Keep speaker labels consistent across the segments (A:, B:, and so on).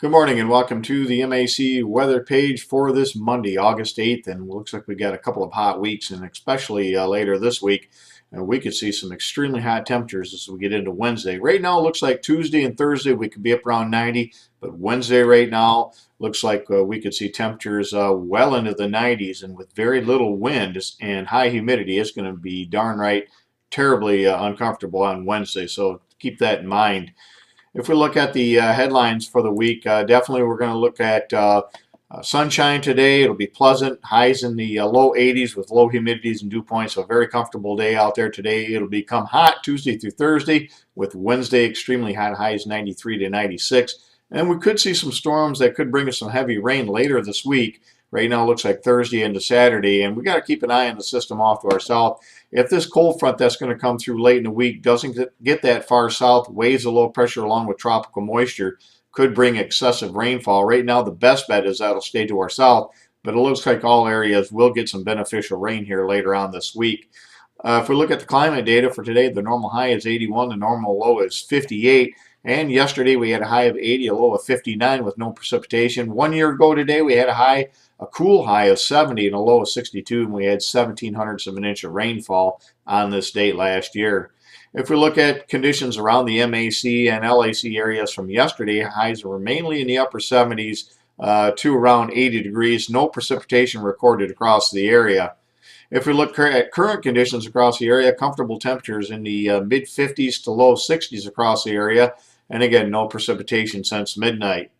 A: Good morning and welcome to the MAC weather page for this Monday, August 8th. And it looks like we got a couple of hot weeks, and especially later this week, we could see some extremely hot temperatures as we get into Wednesday. Right now, it looks like Tuesday and Thursday we could be up around 90, but Wednesday right now looks like we could see temperatures well into the 90s, and with very little wind and high humidity, it's going to be darn right terribly uncomfortable on Wednesday. So keep that in mind. If we look at the headlines for the week, definitely we're going to look at sunshine today. It'll be pleasant, highs in the low 80s with low humidities and dew points, so a very comfortable day out there today. It'll become hot Tuesday through Thursday with Wednesday extremely hot, highs 93 to 96. And we could see some storms that could bring us some heavy rain later this week. Right now it looks like Thursday into Saturday, and we got to keep an eye on the system off to our south. If this cold front that's going to come through late in the week doesn't get that far south, waves of low pressure along with tropical moisture could bring excessive rainfall. Right now, the best bet is that'll stay to our south, but it looks like all areas will get some beneficial rain here later on this week. If we look at the climate data for today, the normal high is 81, the normal low is 58. And yesterday we had a high of 80, a low of 59 with no precipitation. 1 year ago today we had a cool high of 70 and a low of 62, and we had 1,700ths of an inch of rainfall on this date last year. If we look at conditions around the MAC and LAC areas from yesterday, highs were mainly in the upper 70s to around 80 degrees. No precipitation recorded across the area. If we look at current conditions across the area, comfortable temperatures in the mid 50s to low 60s across the area, and again, no precipitation since midnight.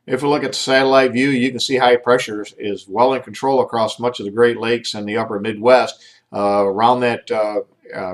A: If we look at the satellite view, you can see high pressure is well in control across much of the Great Lakes and the upper Midwest. Around that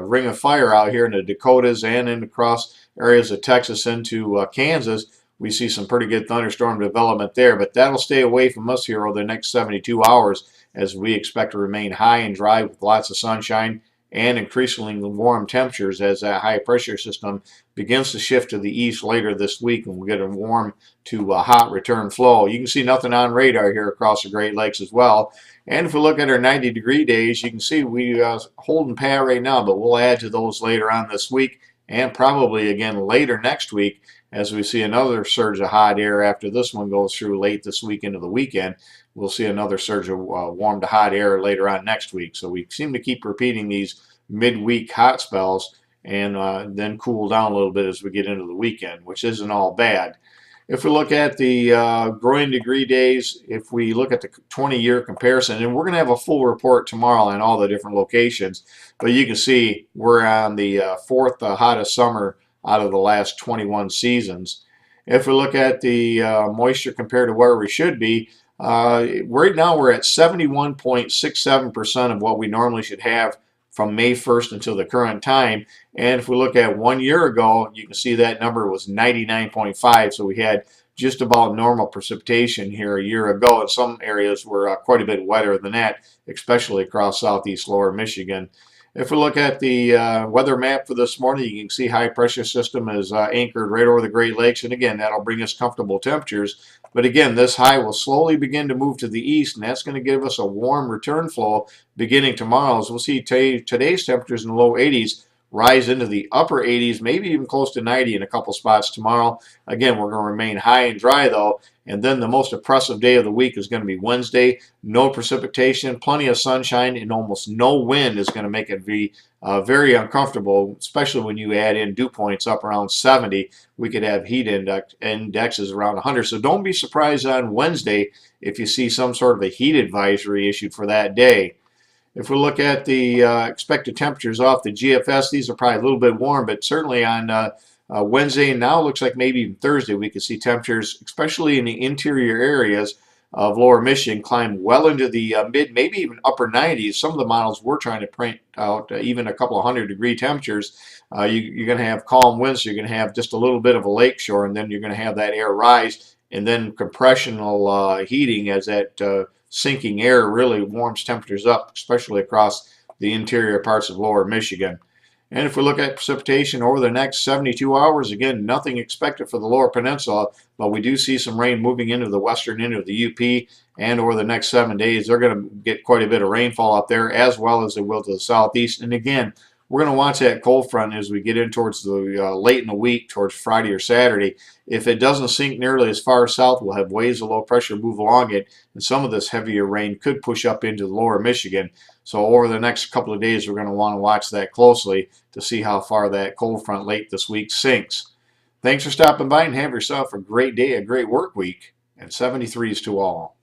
A: ring of fire out here in the Dakotas and in across areas of Texas into Kansas, we see some pretty good thunderstorm development there, but that'll stay away from us here over the next 72 hours as we expect to remain high and dry with lots of sunshine and increasingly warm temperatures as that high pressure system begins to shift to the east later this week, and we'll get a warm to hot return flow. You can see nothing on radar here across the Great Lakes as well. And if we look at our 90-degree days, you can see we holding pat right now, but we'll add to those later on this week and probably again later next week as we see another surge of hot air after this one goes through late this week into the weekend. We'll see another surge of warm to hot air later on next week. So we seem to keep repeating these midweek hot spells and then cool down a little bit as we get into the weekend, which isn't all bad. If we look at the growing degree days, if we look at the 20-year comparison, and we're going to have a full report tomorrow on all the different locations, but you can see we're on the fourth hottest summer out of the last 21 seasons. If we look at the moisture compared to where we should be, right now we're at 71.67% of what we normally should have from May 1st until the current time. And if we look at 1 year ago, you can see that number was 99.5. So we had just about normal precipitation here a year ago. And some areas were quite a bit wetter than that, especially across southeast lower Michigan. If we look at the weather map for this morning, you can see high pressure system is anchored right over the Great Lakes. And again, that'll bring us comfortable temperatures. But again, this high will slowly begin to move to the east, and that's going to give us a warm return flow beginning tomorrow. As we'll see today's temperatures in the low 80s rise into the upper 80s, maybe even close to 90 in a couple spots tomorrow. Again, we're going to remain high and dry though, and then the most oppressive day of the week is going to be Wednesday. No precipitation, plenty of sunshine, and almost no wind is going to make it be very uncomfortable, especially when you add in dew points up around 70. We could have heat indexes around 100. So don't be surprised on Wednesday if you see some sort of a heat advisory issued for that day. If we look at the expected temperatures off the GFS, these are probably a little bit warm, but certainly on Wednesday and now it looks like maybe even Thursday we could see temperatures, especially in the interior areas of lower Michigan, climb well into the mid, maybe even upper 90s. Some of the models were trying to print out even a couple of 100-degree temperatures. You're going to have calm winds, so you're going to have just a little bit of a lakeshore, and then you're going to have that air rise, and then compressional heating as that sinking air really warms temperatures up, especially across the interior parts of lower Michigan. And if we look at precipitation over the next 72 hours, again, nothing expected for the lower peninsula, but we do see some rain moving into the western end of the UP, and over the next 7 days, they're going to get quite a bit of rainfall up there, as well as they will to the southeast. And again, We're going to watch that cold front as we get in towards the late in the week, towards Friday or Saturday. If it doesn't sink nearly as far south, we'll have waves of low pressure move along it, and some of this heavier rain could push up into lower Michigan. So over the next couple of days, we're going to want to watch that closely to see how far that cold front late this week sinks. Thanks for stopping by, and have yourself a great day, a great work week, and 73s to all.